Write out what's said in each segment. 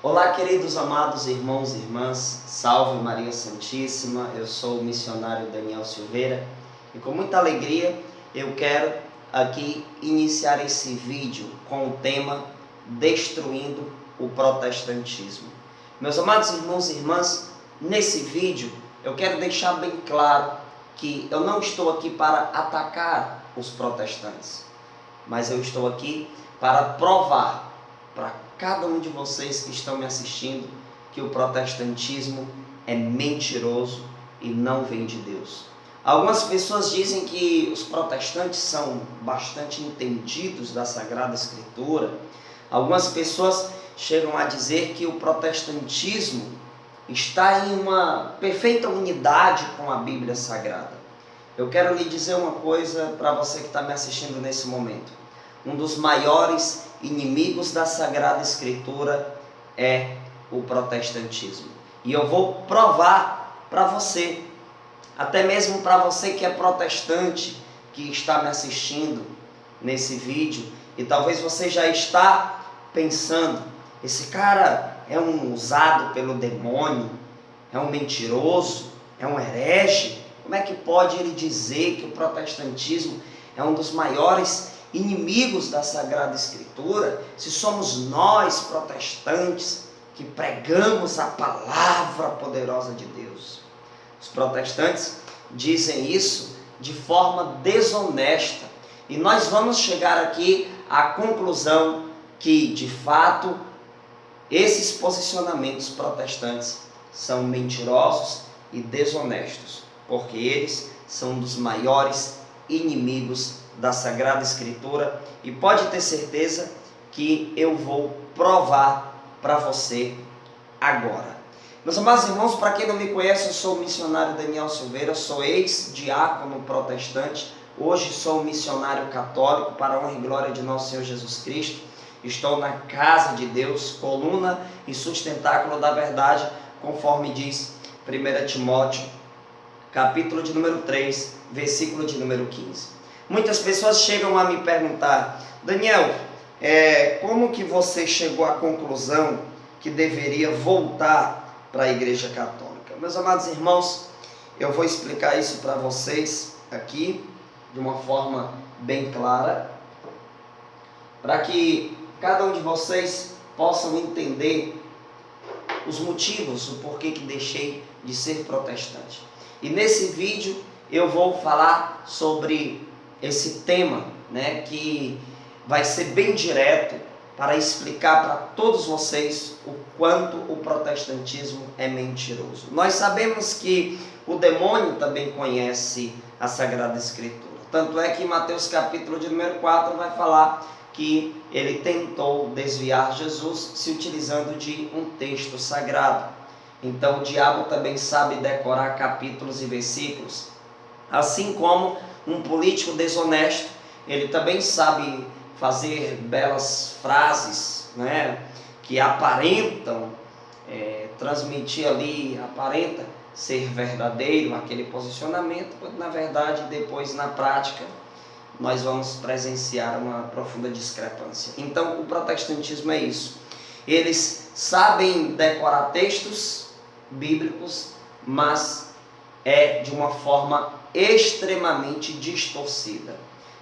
Olá, queridos amados irmãos e irmãs, salve Maria Santíssima, eu sou o missionário Daniel Silveira e com muita alegria eu quero aqui iniciar esse vídeo com o tema Destruindo o Protestantismo. Meus amados irmãos e irmãs, nesse vídeo eu quero deixar bem claro que eu não estou aqui para atacar os protestantes, mas eu estou aqui para provar para cada um de vocês que estão me assistindo que o protestantismo é mentiroso e não vem de Deus. Algumas pessoas dizem que os protestantes são bastante entendidos da Sagrada Escritura. Algumas pessoas chegam a dizer que o protestantismo está em uma perfeita unidade com a Bíblia Sagrada. Eu quero lhe dizer uma coisa para você que está me assistindo nesse momento. Um dos maiores inimigos da Sagrada Escritura é o protestantismo. E eu vou provar para você, até mesmo para você que é protestante, que está me assistindo nesse vídeo, e talvez você já está pensando, esse cara é um usado pelo demônio, é um mentiroso, é um herege. Como é que pode ele dizer que o protestantismo é um dos maiores inimigos da Sagrada Escritura, se somos nós, protestantes, que pregamos a palavra poderosa de Deus? Os protestantes dizem isso de forma desonesta. E nós vamos chegar aqui à conclusão que, de fato, esses posicionamentos protestantes são mentirosos e desonestos, porque eles são um dos maiores inimigos da Sagrada Escritura, e pode ter certeza que eu vou provar para você agora. Meus amados irmãos, para quem não me conhece, eu sou o missionário Daniel Silveira, sou ex-diácono protestante, hoje sou missionário católico para a honra e glória de nosso Senhor Jesus Cristo. Estou na casa de Deus, coluna e sustentáculo da verdade, conforme diz 1 Timóteo, capítulo de número 3, versículo de número 15. Muitas pessoas chegam a me perguntar: Daniel, como que você chegou à conclusão que deveria voltar para a Igreja Católica? Meus amados irmãos, eu vou explicar isso para vocês aqui de uma forma bem clara, para que cada um de vocês possam entender os motivos, o porquê que deixei de ser protestante. E nesse vídeo eu vou falar sobre esse tema, que vai ser bem direto para explicar para todos vocês o quanto o protestantismo é mentiroso. Nós sabemos que o demônio também conhece a Sagrada Escritura. Tanto é que em Mateus capítulo de número 4 vai falar que ele tentou desviar Jesus se utilizando de um texto sagrado. Então o diabo também sabe decorar capítulos e versículos, assim como um político desonesto, ele também sabe fazer belas frases, que aparentam transmitir ali, aparenta ser verdadeiro aquele posicionamento, quando na verdade depois na prática nós vamos presenciar uma profunda discrepância. Então o protestantismo é isso, eles sabem decorar textos bíblicos, mas é de uma forma extremamente distorcida.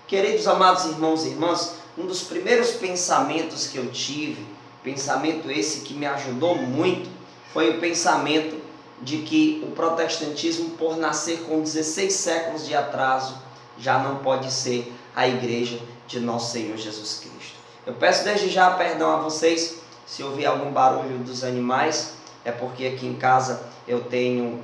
Queridos amados irmãos e irmãs, um dos primeiros pensamentos que eu tive, pensamento esse que me ajudou muito, foi o pensamento de que o protestantismo, por nascer com 16 séculos de atraso, já não pode ser a igreja de nosso Senhor Jesus Cristo. Eu peço desde já perdão a vocês se ouvir algum barulho dos animais, é porque aqui em casa eu tenho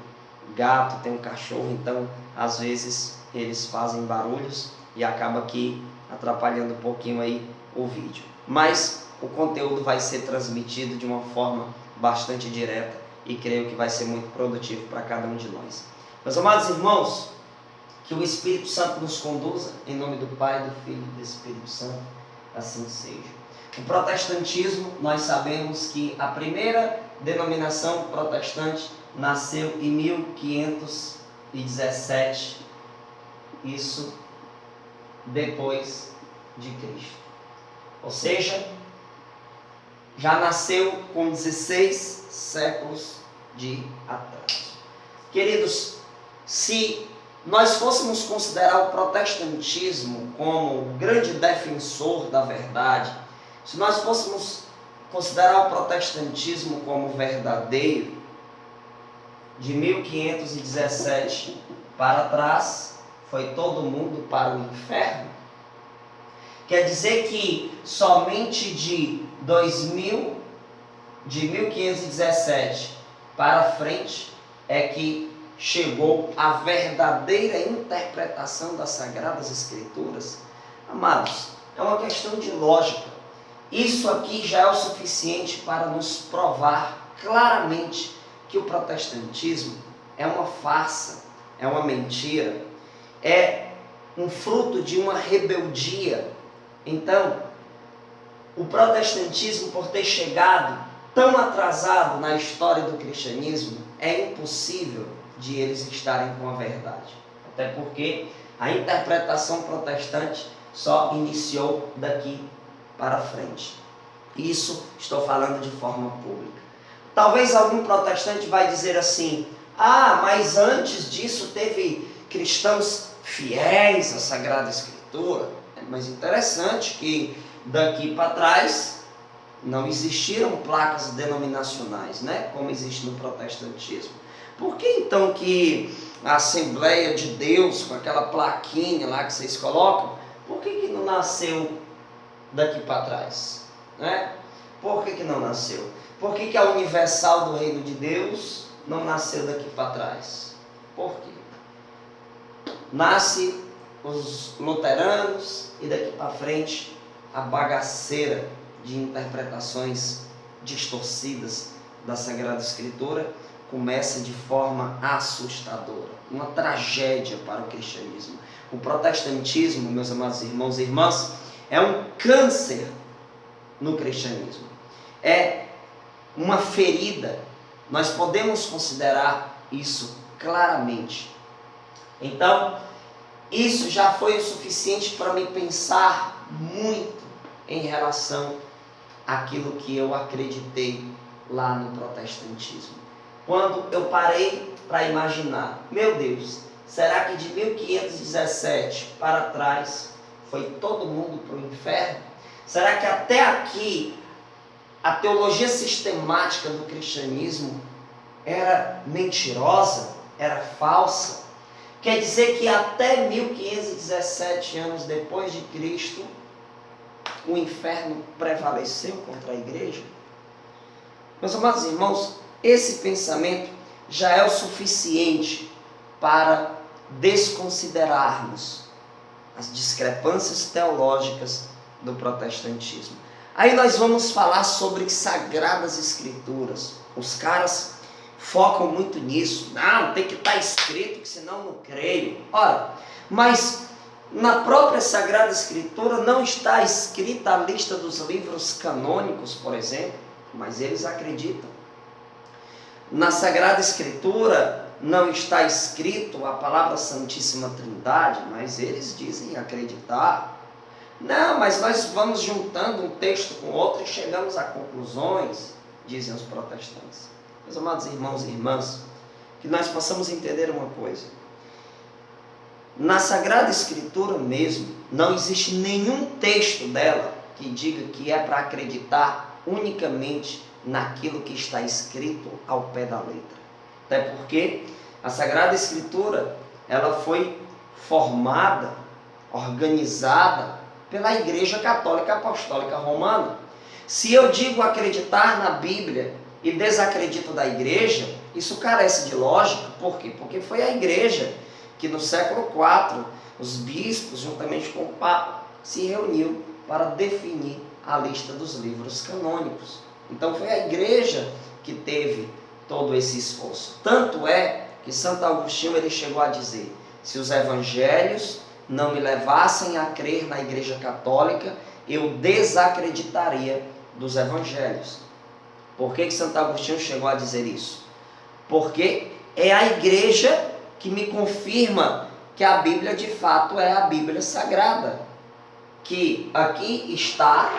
gato, tenho cachorro, então às vezes eles fazem barulhos e acaba aqui atrapalhando um pouquinho aí o vídeo. Mas o conteúdo vai ser transmitido de uma forma bastante direta e creio que vai ser muito produtivo para cada um de nós. Meus amados irmãos, que o Espírito Santo nos conduza, em nome do Pai, do Filho e do Espírito Santo, assim seja. O protestantismo, nós sabemos que a primeira denominação protestante nasceu em 1517, isso depois de Cristo. Ou seja, já nasceu com 16 séculos de atraso. Queridos, se nós fôssemos considerar o protestantismo como o grande defensor da verdade, se nós fôssemos considerar o protestantismo como verdadeiro, de 1517 para trás, foi todo mundo para o inferno. Quer dizer que somente de 1517 para frente é que chegou a verdadeira interpretação das Sagradas Escrituras? Amados, é uma questão de lógica. Isso aqui já é o suficiente para nos provar claramente que o protestantismo é uma farsa, é uma mentira, é um fruto de uma rebeldia. Então, o protestantismo, por ter chegado tão atrasado na história do cristianismo, é impossível de eles estarem com a verdade. Até porque a interpretação protestante só iniciou daqui para frente. Isso estou falando de forma pública. Talvez algum protestante vai dizer assim: ah, mas antes disso teve cristãos fiéis à Sagrada Escritura. Mas interessante que daqui para trás não existiram placas denominacionais, né? Como existe no protestantismo. Por que então que a Assembleia de Deus, com aquela plaquinha lá que vocês colocam, por que não nasceu daqui para trás? Né? Por que não nasceu? Por que a Universal do Reino de Deus não nasceu daqui para trás? Por quê? Nasce os luteranos e daqui para frente a bagaceira de interpretações distorcidas da Sagrada Escritura começa de forma assustadora, uma tragédia para o cristianismo. O protestantismo, meus amados irmãos e irmãs, é um câncer no cristianismo, é uma ferida. Nós podemos considerar isso claramente. Então, isso já foi o suficiente para me pensar muito em relação àquilo que eu acreditei lá no protestantismo. Quando eu parei para imaginar, meu Deus, será que de 1517 para trás foi todo mundo para o inferno? Será que até aqui a teologia sistemática do cristianismo era mentirosa, era falsa? Quer dizer que até 1517 anos depois de Cristo, o inferno prevaleceu contra a igreja? Meus amados irmãos, esse pensamento já é o suficiente para desconsiderarmos as discrepâncias teológicas do protestantismo. Aí nós vamos falar sobre Sagradas Escrituras. Os caras focam muito nisso. Não, tem que estar escrito, que senão não creio. Ora, mas na própria Sagrada Escritura não está escrita a lista dos livros canônicos, por exemplo, mas eles acreditam. Na Sagrada Escritura não está escrito a palavra Santíssima Trindade, mas eles dizem acreditar. Não, mas nós vamos juntando um texto com outro e chegamos a conclusões, dizem os protestantes. Meus amados irmãos e irmãs, que nós possamos entender uma coisa. Na Sagrada Escritura mesmo, não existe nenhum texto dela que diga que é para acreditar unicamente naquilo que está escrito ao pé da letra. Até porque a Sagrada Escritura, ela foi formada, organizada pela Igreja Católica Apostólica Romana. Se eu digo acreditar na Bíblia e desacredito da Igreja, isso carece de lógica. Por quê? Porque foi a Igreja que no século IV, os bispos, juntamente com o Papa, se reuniu para definir a lista dos livros canônicos. Então foi a Igreja que teve todo esse esforço. Tanto é que Santo Agostinho ele chegou a dizer: se os evangelhos não me levassem a crer na Igreja Católica, eu desacreditaria dos evangelhos. Por que Santo Agostinho chegou a dizer isso? Porque é a Igreja que me confirma que a Bíblia de fato é a Bíblia Sagrada, que aqui está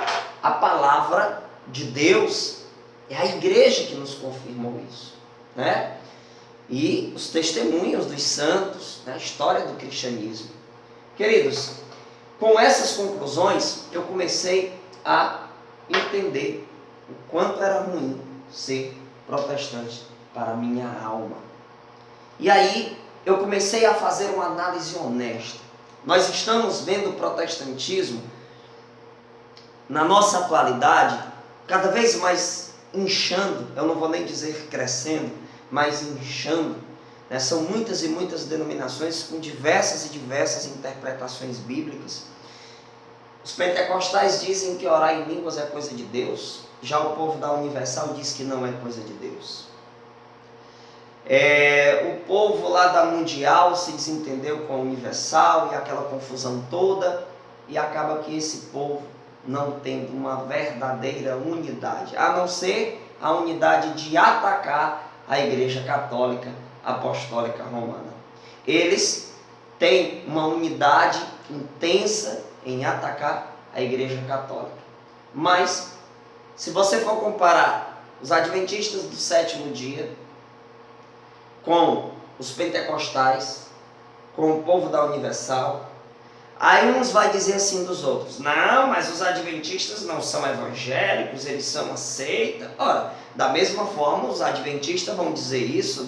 a palavra de Deus, é a igreja que nos confirmou isso, né? E os testemunhos dos santos, né? A história do cristianismo. Queridos, com essas conclusões, eu comecei a entender o quanto era ruim ser protestante para a minha alma. E aí, eu comecei a fazer uma análise honesta. Nós estamos vendo o protestantismo, na nossa atualidade, cada vez mais inchando, eu não vou nem dizer crescendo, mas inchando, né? São muitas e muitas denominações com diversas e diversas interpretações bíblicas. Os pentecostais dizem que orar em línguas é coisa de Deus, já o povo da Universal diz que não é coisa de Deus. O povo lá da Mundial se desentendeu com a Universal e aquela confusão toda, e acaba que esse povo não tendo uma verdadeira unidade, a não ser a unidade de atacar a Igreja Católica Apostólica Romana. Eles têm uma unidade intensa em atacar a Igreja Católica. Mas, se você for comparar os adventistas do sétimo dia com os pentecostais, com o povo da Universal, aí uns vai dizer assim dos outros: não, mas os adventistas não são evangélicos, eles são uma seita. Ora, da mesma forma, os adventistas vão dizer isso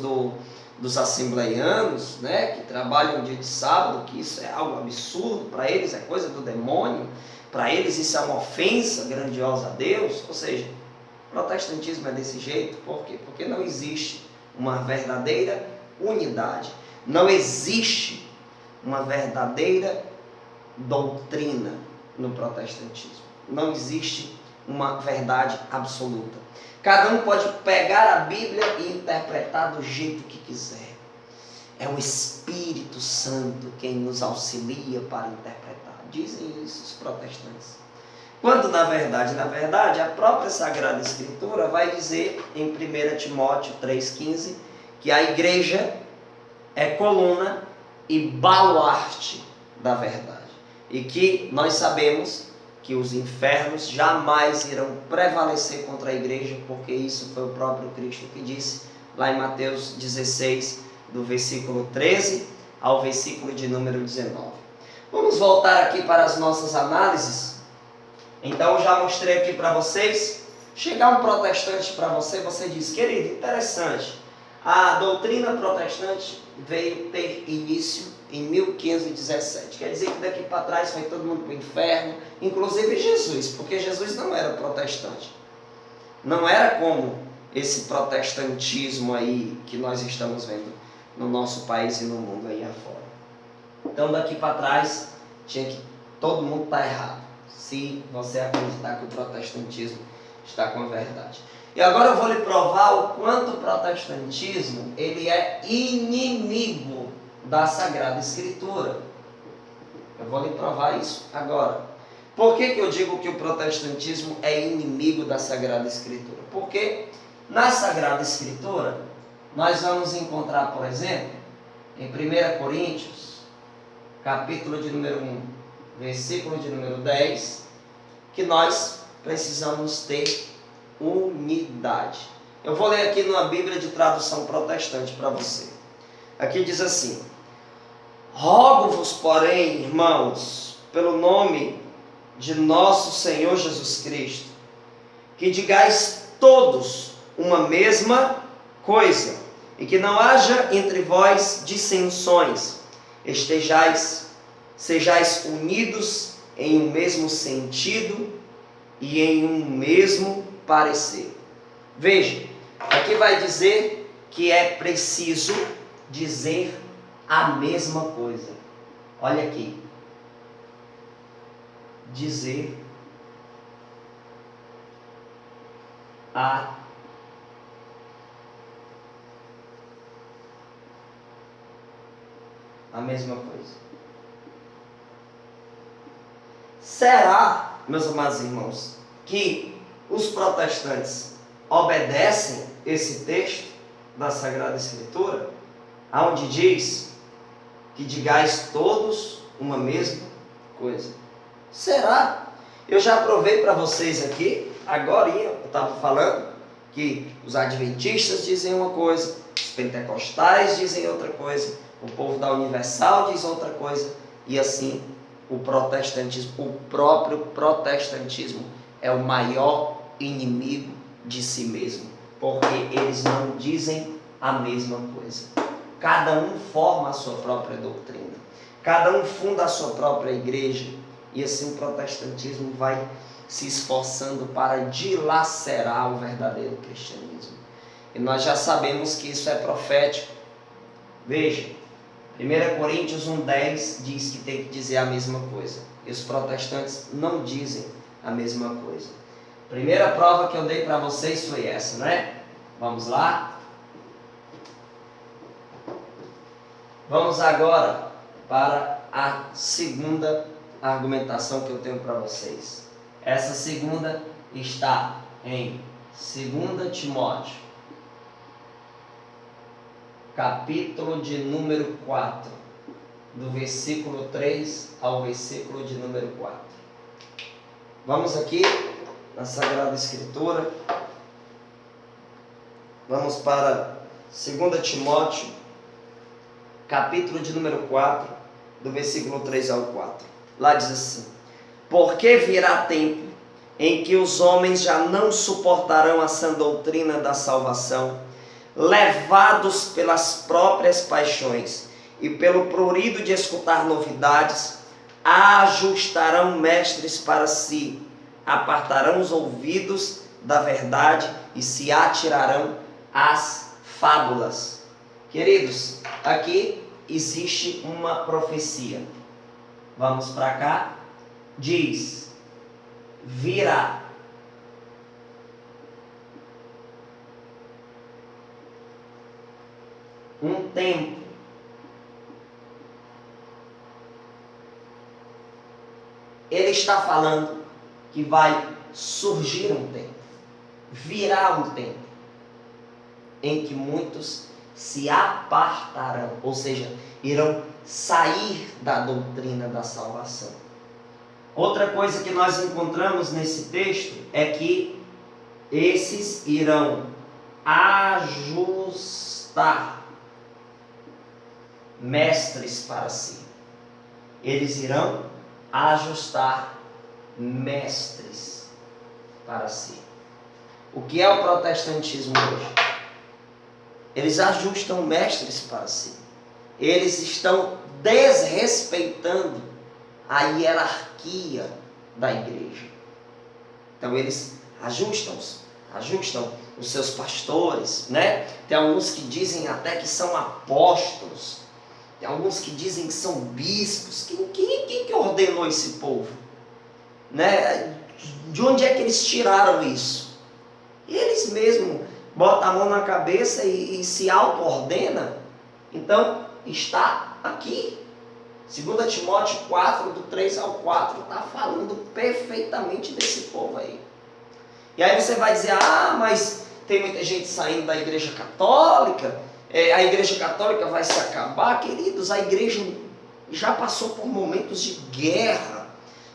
dos assembleianos, né, que trabalham dia de sábado, que isso é algo absurdo, para eles é coisa do demônio, para eles isso é uma ofensa grandiosa a Deus. Ou seja, o protestantismo é desse jeito. Por quê? Porque não existe uma verdadeira unidade, não existe uma verdadeira doutrina no protestantismo, não existe uma verdade absoluta. Cada um pode pegar a Bíblia e interpretar do jeito que quiser. É o Espírito Santo quem nos auxilia para interpretar, dizem isso os protestantes. Quando na verdade, a própria Sagrada Escritura vai dizer em 1 Timóteo 3,15 que a igreja é coluna e baluarte da verdade. E que nós sabemos que os infernos jamais irão prevalecer contra a igreja, porque isso foi o próprio Cristo que disse lá em Mateus 16, do versículo 13 ao versículo de número 19. Vamos voltar aqui para as nossas análises. Então, eu já mostrei aqui para vocês. Chegar um protestante para você, você diz: querido, interessante, a doutrina protestante veio ter início em 1517. Quer dizer que daqui para trás foi todo mundo para o inferno, inclusive Jesus, porque Jesus não era protestante. Não era como esse protestantismo aí que nós estamos vendo no nosso país e no mundo aí afora. Então, daqui para trás, tinha que todo mundo estar errado, se você acreditar que o protestantismo está com a verdade. E agora eu vou lhe provar o quanto o protestantismo ele é inimigo da Sagrada Escritura. Eu vou lhe provar isso agora. Por que eu digo que o protestantismo é inimigo da Sagrada Escritura? Porque na Sagrada Escritura nós vamos encontrar, por exemplo, em 1 Coríntios, capítulo de número 1, versículo de número 10, que nós precisamos ter unidade. Eu vou ler aqui numa Bíblia de tradução protestante para você. Aqui diz assim: rogo-vos, porém, irmãos, pelo nome de nosso Senhor Jesus Cristo, que digais todos uma mesma coisa, e que não haja entre vós dissensões, sejais unidos em um mesmo sentido e em um mesmo parecer. Veja, aqui vai dizer que é preciso dizer a mesma coisa. Olha aqui. Dizer a mesma coisa. Será, meus amados irmãos, que os protestantes obedecem esse texto da Sagrada Escritura, onde diz que digais todos uma mesma coisa? Será? Eu já provei para vocês aqui agora eu estava falando que os adventistas dizem uma coisa, os pentecostais dizem outra coisa, o povo da Universal diz outra coisa, e assim o protestantismo, o próprio protestantismo é o maior inimigo de si mesmo, porque eles não dizem a mesma coisa. Cada um forma a sua própria doutrina, cada um funda a sua própria igreja, e assim o protestantismo vai se esforçando para dilacerar o verdadeiro cristianismo. E nós já sabemos que isso é profético. Veja, 1 Coríntios 1,10 diz que tem que dizer a mesma coisa. E os protestantes não dizem a mesma coisa. Primeira prova que eu dei para vocês foi essa, né? Vamos lá? Vamos agora para a segunda argumentação que eu tenho para vocês. Essa segunda está em 2 Timóteo, capítulo de número 4, do versículo 3 ao versículo de número 4. Vamos aqui na Sagrada Escritura. Vamos para 2 Timóteo, capítulo de número 4, do versículo 3 ao 4. Lá diz assim: porque virá tempo em que os homens já não suportarão a sã doutrina da salvação, levados pelas próprias paixões e pelo prurido de escutar novidades, ajustarão mestres para si, apartarão os ouvidos da verdade e se atirarão às fábulas. Queridos, aqui existe uma profecia. Vamos para cá. Diz: virá um tempo ele está falando que vai surgir um tempo, virá um tempo em que muitos se apartarão, ou seja, irão sair da doutrina da salvação. Outra coisa que nós encontramos nesse texto é que esses irão ajustar mestres para si. Eles irão ajustar mestres para si. O que é o protestantismo hoje? Eles ajustam mestres para si. Eles estão desrespeitando a hierarquia da igreja. Então eles ajustam os seus pastores, né? Tem alguns que dizem até que são apóstolos. Tem alguns que dizem que são bispos. Quem que ordenou esse povo? Né? De onde é que eles tiraram isso? Eles mesmos botam a mão na cabeça e se auto-ordena. Então, está aqui. 2 Timóteo 4, do 3 ao 4, está falando perfeitamente desse povo aí. E aí você vai dizer: ah, mas tem muita gente saindo da igreja católica, a igreja católica vai se acabar. Queridos, a igreja já passou por momentos de guerra,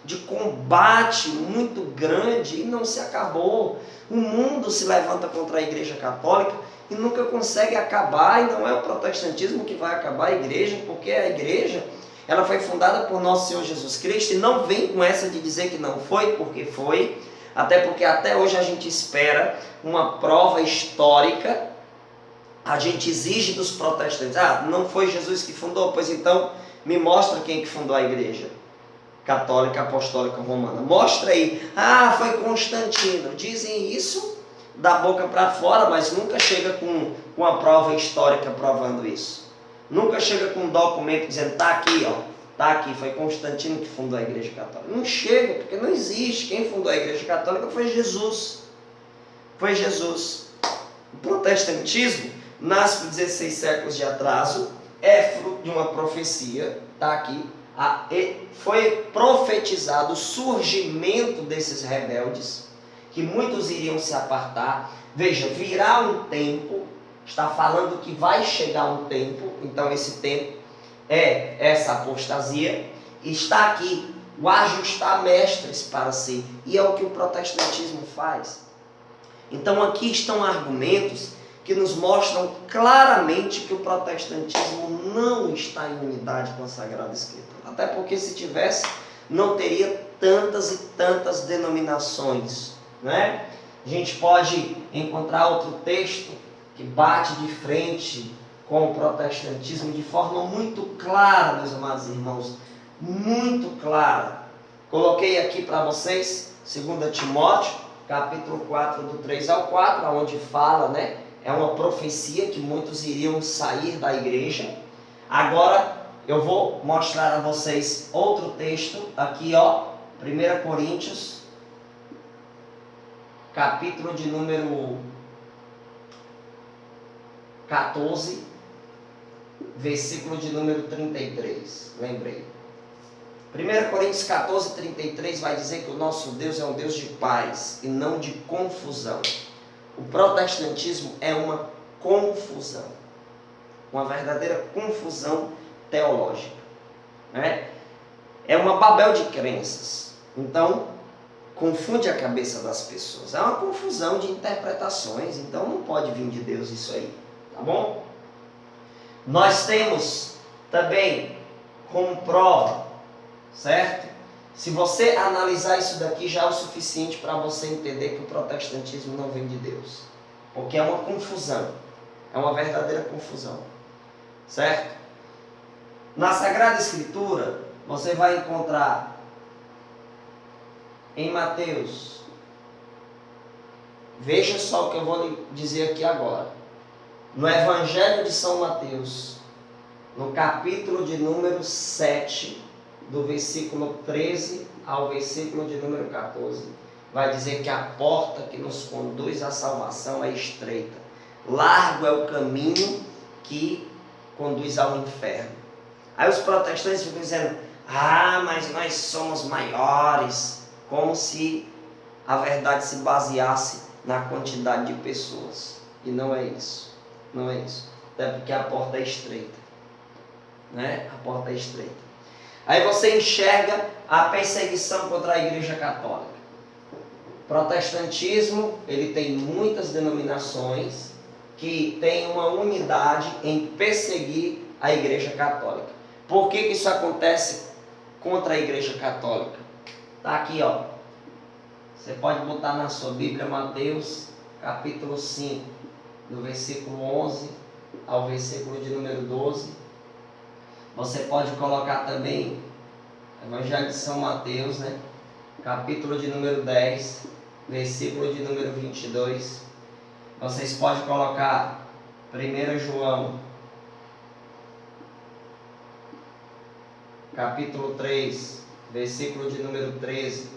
de combate muito grande e não se acabou. O mundo se levanta contra a igreja católica e nunca consegue acabar, e não é o protestantismo que vai acabar a igreja, porque a igreja, ela foi fundada por nosso Senhor Jesus Cristo, e não vem com essa de dizer que não foi, porque foi, até porque até hoje a gente espera uma prova histórica. A gente exige dos protestantes: ah, não foi Jesus que fundou? Pois então me mostra quem que fundou a igreja católica apostólica romana. Mostra aí. Ah, foi Constantino. Dizem isso da boca para fora, mas nunca chega com uma prova histórica provando isso. Nunca chega com um documento dizendo: está aqui, ó, está aqui, foi Constantino que fundou a igreja católica. Não chega, porque não existe. Quem fundou a igreja católica foi Jesus. Foi Jesus. O protestantismo nasce por 16 séculos de atraso, é fruto de uma profecia, está aqui. Foi profetizado o surgimento desses rebeldes, que muitos iriam se apartar. Veja, virá um tempo, está falando que vai chegar um tempo, então esse tempo é essa apostasia. Está aqui o ajustar mestres para si. E é o que o protestantismo faz. Então aqui estão argumentos que nos mostram claramente que o protestantismo não está em unidade com a Sagrada Escritura. Até porque se tivesse, não teria tantas e tantas denominações, né? A gente pode encontrar outro texto que bate de frente com o protestantismo de forma muito clara, meus amados irmãos, muito clara. Coloquei aqui para vocês 2 Timóteo, capítulo 4, do 3 ao 4, onde fala, né? É uma profecia que muitos iriam sair da igreja. Agora eu vou mostrar a vocês outro texto, aqui ó, 1 Coríntios, capítulo de número 14, versículo de número 33, lembrei. 1 Coríntios 14, 33 vai dizer que o nosso Deus é um Deus de paz e não de confusão. O protestantismo é uma confusão, uma verdadeira confusão teológica, né? É uma Babel de crenças. Então, confunde a cabeça das pessoas. É uma confusão de interpretações, então não pode vir de Deus isso aí, tá bom? Nós temos também como prova, certo? Se você analisar isso daqui, já é o suficiente para você entender que o protestantismo não vem de Deus. Porque é uma confusão. É uma verdadeira confusão. Certo? Na Sagrada Escritura, você vai encontrar em Mateus. Veja só o que eu vou lhe dizer aqui agora. No Evangelho de São Mateus, no capítulo de número 7, do versículo 13 ao versículo de número 14, vai dizer que a porta que nos conduz à salvação é estreita. Largo é o caminho que conduz ao inferno. Aí os protestantes ficam dizendo, mas nós somos maiores, como se a verdade se baseasse na quantidade de pessoas. E não é isso. Não é isso. Até porque a porta é estreita. Né? A porta é estreita. Aí você enxerga a perseguição contra a Igreja Católica. O protestantismo, ele tem muitas denominações que têm uma unidade em perseguir a Igreja Católica. Por que isso acontece contra a Igreja Católica? Está aqui, ó. Você pode botar na sua Bíblia Mateus, capítulo 5, do versículo 11 ao versículo de número 12. Você pode colocar também Evangelho de São Mateus, né? Capítulo de número 10, versículo de número 22. Vocês podem colocar 1 João, capítulo 3, versículo de número 13.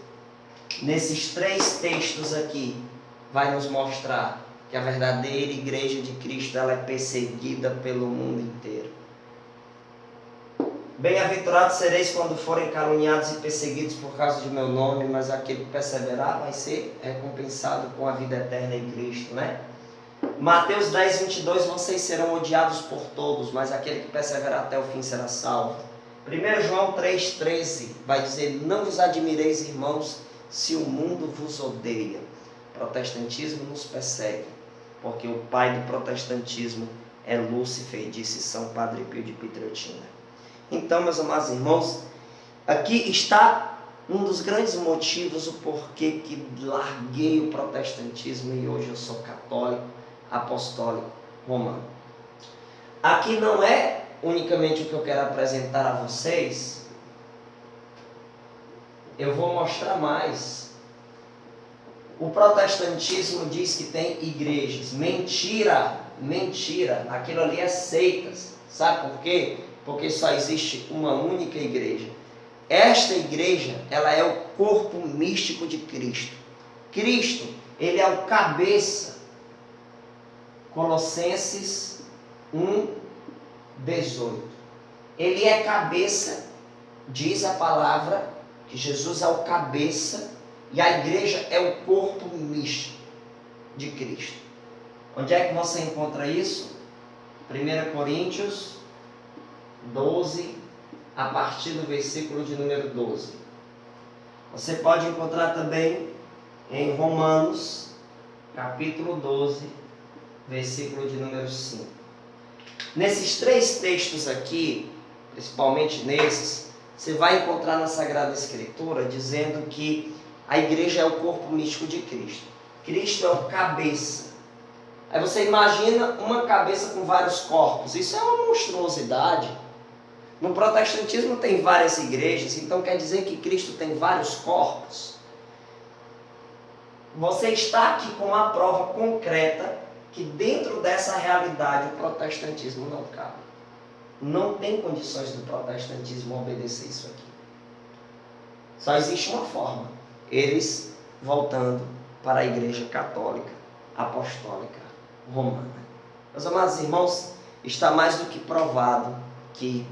Nesses três textos aqui, vai nos mostrar que a verdadeira igreja de Cristo, ela é perseguida pelo mundo inteiro. Bem-aventurados sereis quando forem caluniados e perseguidos por causa de meu nome, mas aquele que perseverar vai ser recompensado com a vida eterna em Cristo, né? Mateus 10, 22, vocês serão odiados por todos, mas aquele que perseverar até o fim será salvo. 1 João 3, 13 vai dizer, não vos admireis, irmãos, se o mundo vos odeia. O protestantismo nos persegue, porque o pai do protestantismo é Lúcifer, disse São Padre Pio de Pietrelcina. Então, meus amados irmãos, aqui está um dos grandes motivos o porquê que larguei o protestantismo e hoje eu sou católico, apostólico, romano. Aqui não é unicamente o que eu quero apresentar a vocês, eu vou mostrar mais. O protestantismo diz que tem igrejas. Mentira, mentira, aquilo ali é seitas. Sabe por quê? Porque só existe uma única igreja. Esta igreja, ela é o corpo místico de Cristo. Cristo, ele é o cabeça. Colossenses 1, 18. Ele é cabeça, diz a palavra, que Jesus é o cabeça e a igreja é o corpo místico de Cristo. Onde é que você encontra isso? 1 Coríntios 12, a partir do versículo de número 12. Você pode encontrar também em Romanos, capítulo 12, versículo de número 5. Nesses 3 textos aqui, principalmente nesses, você vai encontrar na Sagrada Escritura dizendo que a igreja é o corpo místico de Cristo. Cristo é o cabeça. Aí você imagina uma cabeça com vários corpos. Isso é uma monstruosidade. No protestantismo tem várias igrejas, então quer dizer que Cristo tem vários corpos. Você está aqui com uma prova concreta que dentro dessa realidade o protestantismo não cabe. Não tem condições do protestantismo obedecer isso aqui. Só existe uma forma: eles voltando para a igreja católica, apostólica, romana. Meus amados irmãos, está mais do que provado que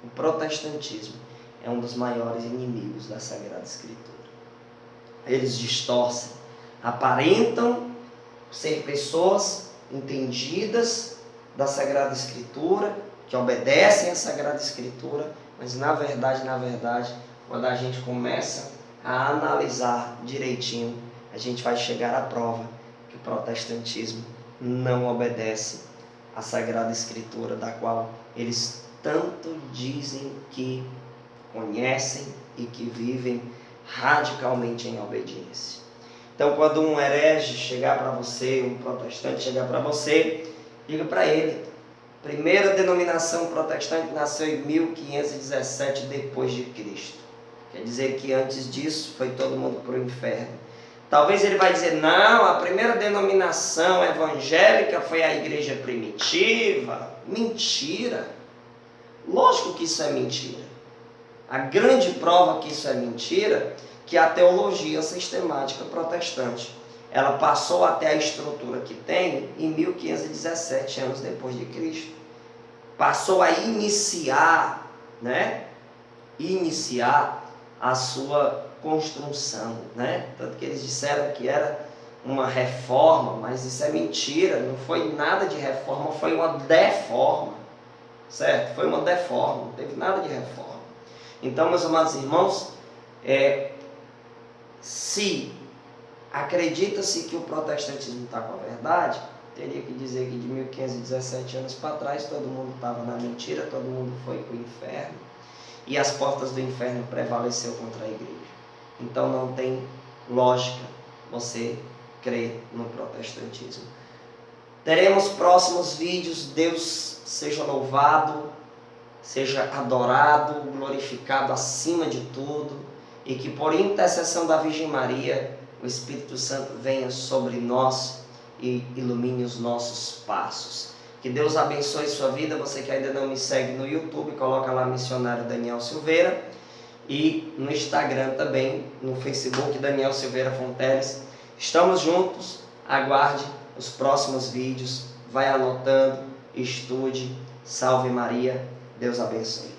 o protestantismo é um dos maiores inimigos da Sagrada Escritura. Eles distorcem, aparentam ser pessoas entendidas da Sagrada Escritura, que obedecem à Sagrada Escritura, mas na verdade, quando a gente começa a analisar direitinho, a gente vai chegar à prova que o protestantismo não obedece à Sagrada Escritura, da qual eles tanto dizem que conhecem e que vivem radicalmente em obediência. Então, quando um herege chegar para você, um protestante chegar para você, diga para ele: a primeira denominação protestante nasceu em 1517 depois de Cristo. Quer dizer que antes disso foi todo mundo para o inferno. Talvez ele vai dizer: não, a primeira denominação evangélica foi a igreja primitiva. Mentira! Lógico que isso é mentira. A grande prova que isso é mentira, que a teologia sistemática protestante, ela passou até a estrutura que tem em 1517 anos depois de Cristo. Passou a iniciar a sua construção, Tanto que eles disseram que era uma reforma, mas isso é mentira, não foi nada de reforma, foi uma deforma, certo? Foi uma deforma, não teve nada de reforma. Então, meus amados irmãos, se acredita-se que o protestantismo está com a verdade, teria que dizer que de 1517 anos para trás todo mundo estava na mentira, todo mundo foi para o inferno e as portas do inferno prevaleceu contra a igreja. Então não tem lógica você crer no protestantismo. Teremos próximos vídeos. Deus seja louvado, seja adorado, glorificado acima de tudo, e que por intercessão da Virgem Maria o Espírito Santo venha sobre nós e ilumine os nossos passos. Que Deus abençoe sua vida. Você que ainda não me segue no YouTube, coloca lá Missionário Daniel Silveira, e no Instagram também, no Facebook Daniel Silveira Fonteles. Estamos juntos, aguarde os próximos vídeos, vai anotando, estude. Salve Maria, Deus abençoe.